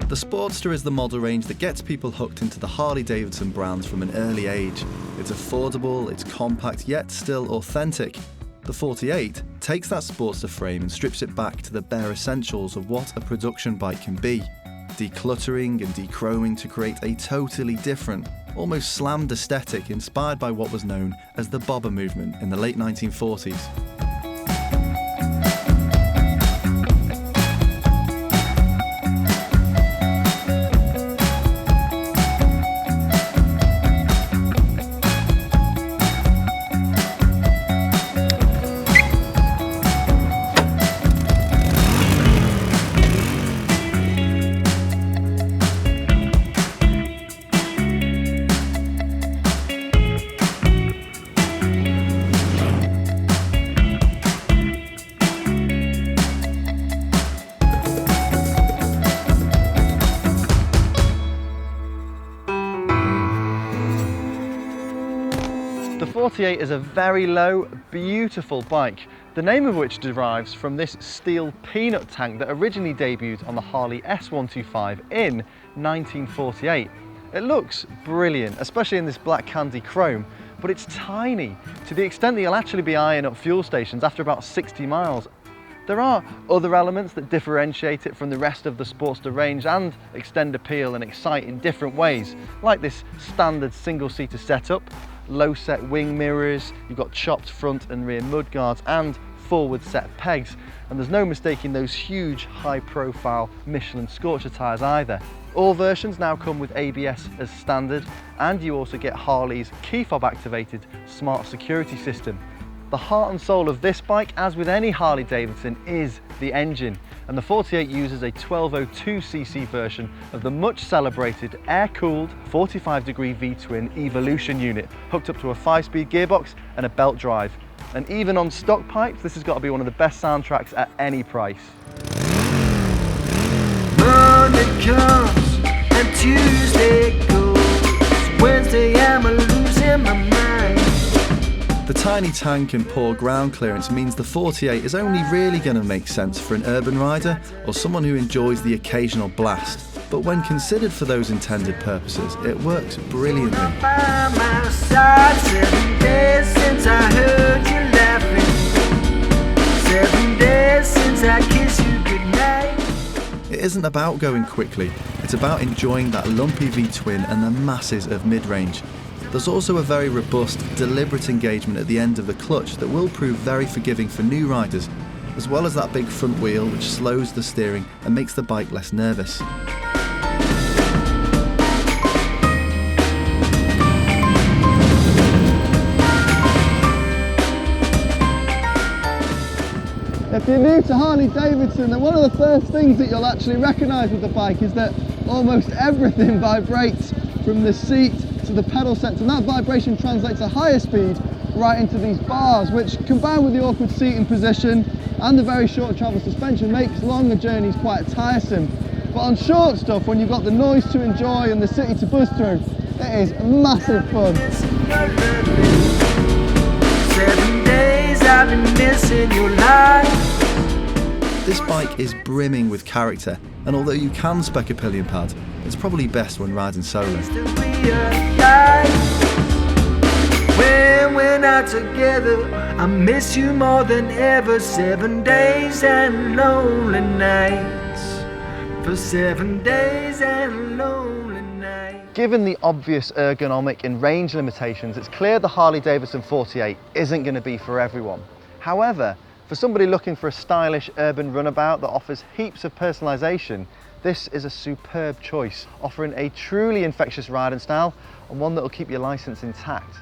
The Sportster is the model range that gets people hooked into the Harley-Davidson brands from an early age. It's affordable, it's compact, yet still authentic. The 48 takes that Sportster frame and strips it back to the bare essentials of what a production bike can be, decluttering and dechroming to create a totally different, almost slammed aesthetic inspired by what was known as the bobber movement in the late 1940s. The 48 is a very low, beautiful bike, the name of which derives from this steel peanut tank that originally debuted on the Harley S125 in 1948. It looks brilliant, especially in this black candy chrome, but it's tiny, to the extent that you'll actually be eyeing up fuel stations after about 60 miles. There are other elements that differentiate it from the rest of the Sportster range and extend appeal and excite in different ways, like this standard single-seater setup, low-set wing mirrors, you've got chopped front and rear mudguards and forward set pegs, and there's no mistaking those huge high-profile Michelin Scorcher tyres either. All versions now come with ABS as standard, and you also get Harley's key fob activated smart security system. The heart and soul of this bike, as with any Harley-Davidson, is the engine, and the 48 uses a 1202cc version of the much celebrated air-cooled 45-degree V-twin Evolution unit, hooked up to a 5-speed gearbox and a belt drive. And even on stock pipes, this has got to be one of the best soundtracks at any price. Monday comes and Tuesday goes, Wednesday I'm losing my mind. The tiny tank and poor ground clearance means the 48 is only really going to make sense for an urban rider or someone who enjoys the occasional blast. But when considered for those intended purposes, it works brilliantly. By my side, 7 days since I heard you laughing. 7 days since I kissed you goodnight. It isn't about going quickly, it's about enjoying that lumpy V-twin and the masses of mid-range. There's also a very robust, deliberate engagement at the end of the clutch that will prove very forgiving for new riders, as well as that big front wheel which slows the steering and makes the bike less nervous. If you're new to Harley-Davidson, then one of the first things that you'll actually recognise with the bike is that almost everything vibrates, from the seat to the pedal sets, and that vibration translates at higher speed right into these bars, which combined with the awkward seating position and the very short travel suspension makes longer journeys quite tiresome. But on short stuff, when you've got the noise to enjoy and the city to buzz through, it is massive fun. 7 days I've been missing your life. This bike is brimming with character, and although you can spec a pillion pad, it's probably best when riding solo. When we're not together, I miss you more than ever. 7 days and lonely nights. For 7 days and lonely nights. Given the obvious ergonomic and range limitations, it's clear the Harley-Davidson 48 isn't going to be for everyone. However, for somebody looking for a stylish urban runabout that offers heaps of personalisation, this is a superb choice, offering a truly infectious riding style and one that will keep your licence intact.